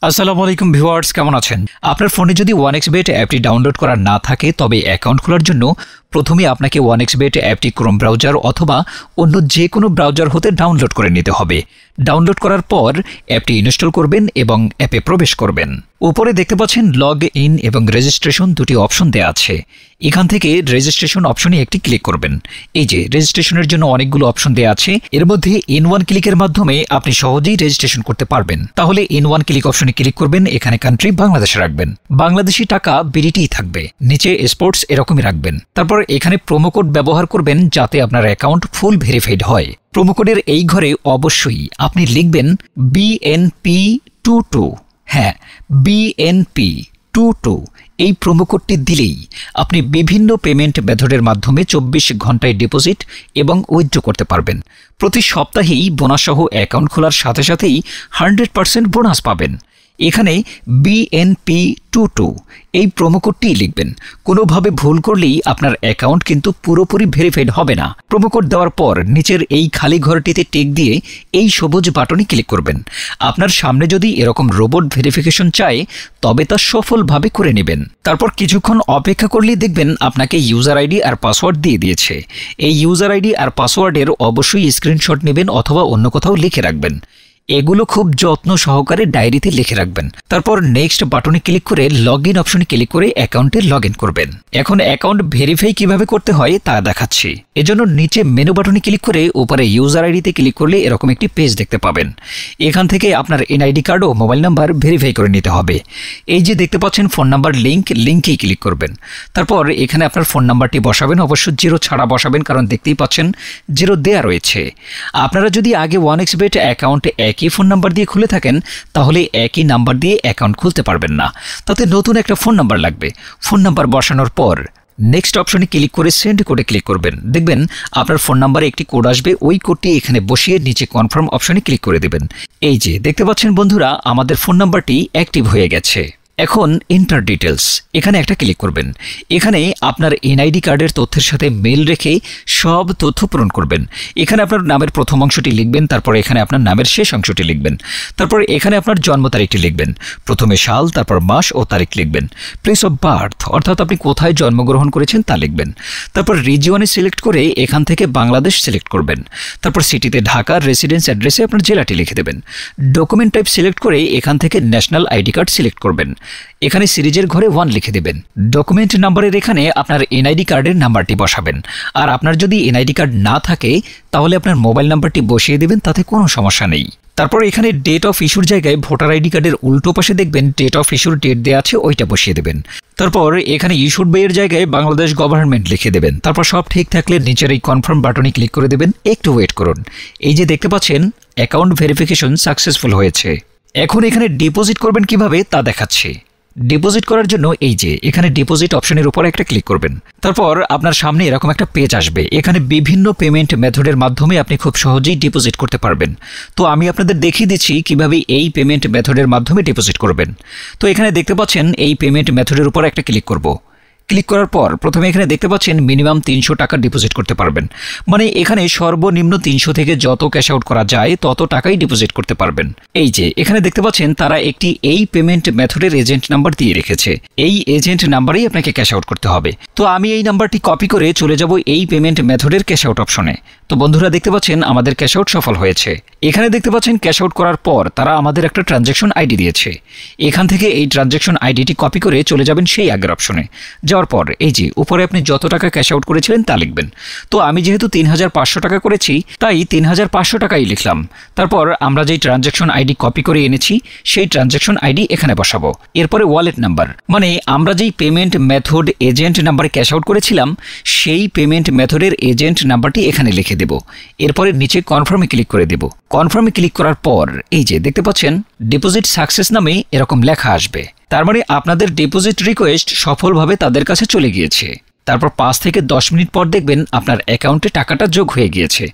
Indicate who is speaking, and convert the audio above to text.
Speaker 1: আসসালামু আলাইকুম ভিউয়ার্স, কেমন আছেন? আপনার ফোনে যদি ওয়ানএক্সবেট অ্যাপটি ডাউনলোড করা না থাকে তবে অ্যাকাউন্ট খোলার জন্য প্রথমে আপনাকে ওয়ানএক্সবেট অ্যাপটি ক্রোম ব্রাউজার অথবা অন্য যে কোনো ব্রাউজার হতে ডাউনলোড করে নিতে হবে। ডাউনলোড করার পর অ্যাপটি ইনস্টল করবেন এবং অ্যাপে প্রবেশ করবেন। উপরে দেখতে পাচ্ছেন লগ ইন এবং রেজিস্ট্রেশন দুটি অপশন দেওয়া আছে। এখান থেকে রেজিস্ট্রেশন অপশনে একটি ক্লিক করবেন। এই যে রেজিস্ট্রেশনের জন্য অনেকগুলো অপশন দেওয়া আছে, এর মধ্যে ইন ওয়ান ক্লিকের মাধ্যমে আপনি সহজেই রেজিস্ট্রেশন করতে পারবেন। তাহলে ইন ওয়ান ক্লিক অপশনে ক্লিক করবেন, এখানে কান্ট্রি বাংলাদেশে রাখবেন, বাংলাদেশি টাকা বিডিটি থাকবে, নিচে স্পোর্টস এরকমই রাখবেন। তারপর এখানে প্রোমো কোড ব্যবহার করবেন যাতে আপনার অ্যাকাউন্ট ফুল ভেরিফাইড হয়। প্রোমো কোডের এই ঘরে অবশ্যই আপনি লিখবেন BNP22। হ্যাঁ, BNP22 এই প্রোমো কোডটি দিলেই আপনি বিভিন্ন পেমেন্ট মেথডের মাধ্যমে 24 ঘন্টায় ডিপোজিট এবং উইথড্র করতে পারবেন। প্রতি সপ্তাহেই বোনাস সহ অ্যাকাউন্ট খোলার সাথে সাথেই 100% বোনাস পাবেন। এখানে BNP22 এই প্রোমো কোডটি লিখবেন। কোনোভাবে ভুল করলেই আপনার অ্যাকাউন্ট কিন্তু পুরোপুরি ভেরিফাইড হবে না। প্রোমো কোড দেওয়ার পর নিচের এই খালি ঘরটিতে টিক দিয়ে এই সবুজ বাটনে ক্লিক করবেন। আপনার সামনে যদি এরকম রোবট ভেরিফিকেশন চায় তবে তা সফলভাবে করে নেবেন। তারপর কিছুক্ষণ অপেক্ষা করলেই দেখবেন আপনাকে ইউজার আইডি আর পাসওয়ার্ড দিয়ে দিয়েছে। এই ইউজার আইডি আর পাসওয়ার্ডের অবশ্যই স্ক্রিনশট নেবেন অথবা অন্য কোথাও লিখে রাখবেন। এগুলো খুব যত্ন সহকারে ডায়েরিতে লিখে রাখবেন। তারপর নেক্সট বাটনে ক্লিক করে লগ ইন অপশনে ক্লিক করে অ্যাকাউন্টে লগ ইন করবেন। এখন অ্যাকাউন্ট ভেরিফাই কিভাবে করতে হয় তা দেখাচ্ছি। এজন্য নিচে মেনু বাটনে ক্লিক করে উপরে ইউজার আইডিতে ক্লিক করলে এরকম একটি পেজ দেখতে পাবেন। এখান থেকে আপনার এনআইডি কার্ড ও মোবাইল নাম্বার ভেরিফাই করে নিতে হবে। এই যে দেখতে পাচ্ছেন ফোন নাম্বার লিঙ্কেই ক্লিক করবেন। তারপর এখানে আপনার ফোন নাম্বারটি বসাবেন, অবশ্য 0 ছাড়া বসাবেন, কারণ দেখতেই পাচ্ছেন 0 দেয়া রয়েছে। আপনারা যদি আগে ওয়ানএক্সবেট অ্যাকাউন্টে একই ফোন নাম্বার দিয়ে খুলে থাকেন তাহলে একই নাম্বার দিয়ে অ্যাকাউন্ট খুলতে পারবেন না, তাতে নতুন একটা ফোন নাম্বার লাগবে। ফোন নাম্বার বসানোর পর নেক্সট অপশনে ক্লিক করে সেন্ড কোডে ক্লিক করবেন। দেখবেন আপনার ফোন নাম্বারে একটি কোড আসবে, ওই কোডটি এখানে বসিয়ে নিচে কনফার্ম অপশনে ক্লিক করে দেবেন। এই যে দেখতে পাচ্ছেন বন্ধুরা, আমাদের ফোন নাম্বারটি অ্যাক্টিভ হয়ে গেছে। এখন এন্টার ডিটেলস এখানে একটা ক্লিক করবেন। এখানে আপনার এনআইডি কার্ডের তথ্যের সাথে মেল রেখে সব তথ্য পূরণ করবেন। এখানে আপনার নামের প্রথম অংশটি লিখবেন, তারপর এখানে আপনার নামের শেষ অংশটি লিখবেন, তারপর এখানে আপনার জন্ম তারিখটি লিখবেন। প্রথমে সাল, তারপর মাস ও তারিখ লিখবেন। প্লেস অফ বার্থ অর্থাৎ আপনি কোথায় জন্মগ্রহণ করেছেন তা লিখবেন। তারপর রিজিয়নে সিলেক্ট করে এখান থেকে বাংলাদেশ সিলেক্ট করবেন। তারপর সিটিতে ঢাকার রেসিডেন্স অ্যাড্রেসে আপনার জেলাটি লিখে দেবেন। ডকুমেন্ট টাইপ সিলেক্ট করে এখান থেকে ন্যাশনাল আইডি কার্ড সিলেক্ট করবেন। এখানে সিরিজের ঘরে 1 লিখে দেবেন। ডকুমেন্ট নাম্বারের এখানে আপনার এনআইডি কার্ডের নাম্বারটি বসাবেন। আর আপনার যদি এনআইডি কার্ড না থাকে তাহলে আপনার মোবাইল নাম্বারটি বসিয়ে দেবেন, তাতে কোনো সমস্যা নেই। তারপর এখানে ডেট অফ ইস্যুর জায়গায় ভোটার আইডি কার্ডের উল্টো পাশে দেখবেন ডেট অফ ইস্যুর ডেট দেওয়া আছে, ওইটা বসিয়ে দেবেন। তারপর এখানে ইস্যুড বাই এর জায়গায় বাংলাদেশ গভর্নমেন্ট লিখে দেবেন। তারপর সব ঠিক থাকলে নিচের এই কনফার্ম বাটনে ক্লিক করে দেবেন। একটু ওয়েট করুন। এই যে দেখতে পাচ্ছেন অ্যাকাউন্ট ভেরিফিকেশন সাকসেসফুল হয়েছে। এখন এখানে ডিপোজিট করবেন কিভাবে তা দেখাচ্ছি। ডিপোজিট করার জন্য এই যে এখানে ডিপোজিট অপশনের উপর একটা ক্লিক করবেন। তারপর আপনার সামনে এরকম একটা পেজ আসবে। এখানে বিভিন্ন পেমেন্ট মেথডের মাধ্যমে আপনি খুব সহজেই ডিপোজিট করতে পারবেন। তো আমি আপনাদের দেখিয়ে দিচ্ছি কিভাবে এই পেমেন্ট মেথডের মাধ্যমে ডিপোজিট করবেন। তো এখানে দেখতে পাচ্ছেন এই পেমেন্ট মেথডের উপর একটা ক্লিক করব। ক্লিক করার পর প্রথমে এখানে দেখতে পাচ্ছেন মিনিমাম 300 টাকা ডিপোজিট করতে পারবেন। মানে এখানে সর্বনিম্ন 300 থেকে যত ক্যাশ আউট করা যায় তত টাকাই ডিপোজিট করতে পারবেন। এই যে এখানে দেখতে পাচ্ছেন তারা একটি এই পেমেন্ট মেথডের এজেন্ট নাম্বার দিয়ে রেখেছে। এই এজেন্ট নাম্বারেই আপনাকে ক্যাশ আউট করতে হবে। তো আমি এই নাম্বারটি কপি করে চলে যাব এই পেমেন্ট মেথডের ক্যাশ আউট অপশনে। তো বন্ধুরা দেখতে পাচ্ছেন আমাদের ক্যাশ আউট সফল হয়েছে। এখানে দেখতে পাচ্ছেন ক্যাশ আউট করার পর তারা আমাদের একটা ট্রানজ্যাকশন আইডি দিয়েছে। এখান থেকে এই ট্রানজ্যাকশন আইডিটি কপি করে চলে যাবেন সেই আগের অপশনে। যাওয়ার পর এই যে উপরে আপনি যত টাকা ক্যাশ আউট করেছিলেন তা লিখবেন। তো আমি যেহেতু 3500 টাকা করেছি তাই 3500 টাকাই লিখলাম। তারপর আমরা যেই ট্রানজ্যাকশন আইডি কপি করে এনেছি সেই ট্রানজ্যাকশন আইডি এখানে বসাবো। এরপরে ওয়ালেট নাম্বার, মানে আমরা যেই পেমেন্ট মেথড এজেন্ট নাম্বারে ক্যাশ আউট করেছিলাম সেই পেমেন্ট মেথডের এজেন্ট নাম্বারটি এখানে লিখে দেব। এরপরে নিচে কনফার্মে ক্লিক করে দেব। কনফার্মে ক্লিক করার পর এই যে দেখতে পাচ্ছেন ডিপোজিট সাকসেস নামে এরকম লেখা আসবে। তার মানে আপনাদের ডিপোজিট রিকোয়েস্ট সফলভাবে তাদের কাছে চলে গিয়েছে। তারপর 5 থেকে 10 মিনিট পর দেখবেন আপনার অ্যাকাউন্টে টাকাটা যোগ হয়ে গিয়েছে।